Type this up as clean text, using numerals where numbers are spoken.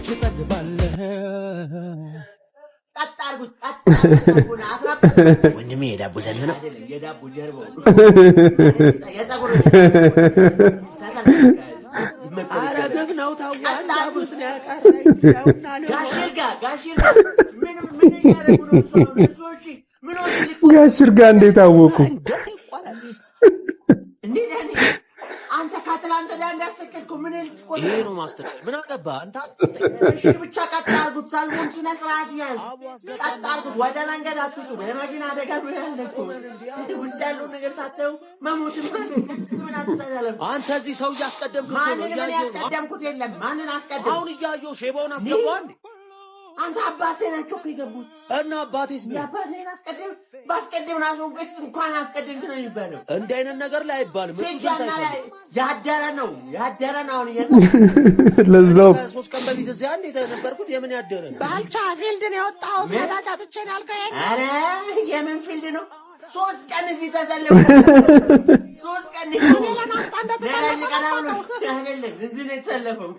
ትጠግባለህ ቀጣርጉት ወንድሜ የዳቦ ዘልፍ ነው የዳቦ ጀርባው የፀጉር አረግህ ነው ታዋጣቡስ ነው ጋሽርጋ ምን ያደረጉ ነው ሰዎች ምን ጋሽርጋ እንዴት አወቁ እንዴት አንተ ካትላንተ ዳር እንዳስተከልኩ ምን ልትቆይ ይሄ ነው ማስተካከል ምን አገባ አንተ እሺ ብቻ ቀጣርጉት ሳልሆን ስነ ስርዓት ያዝ ቀጣርጉት ወደ መንገድ አትውጡ የመኪና አደጋ ነው ያለኩ ውስጥ ያለው ነገር ሳተው መሞትም ምን አትጠላለም አንተ እዚህ ሰው ያስቀደምኩት ነው ማንን ያስቀደምኩት የለም ማንን አስቀደም አሁን ይያየው ሼባውን አስገባው አንዴ አንተ አባቴ ናቸው ከገቡት እና አባቴስ ምን አባቴን አስቀደም ባስቀደም ነው ግስ እንኳን አስቀደምክ ነው የሚባለው እንደ አይነት ነገር ላይ አይባልም እሱ ያደረ ነው አሁን ለዛው 3 ቀን በፊት እዚህ አንዴ ተነበርኩት የምን ያደረ ባልቻ ፊልድ ነው የወጣው ወዳጅ አጥቼን ያልከኝ አረ የምን ፊልድ ነው 3 ቀን እዚህ ተሰለፈ 3 ቀን ነው ለናፍጣ እንደተሰለፈ ነው እዚህ ነው የተሰለፈው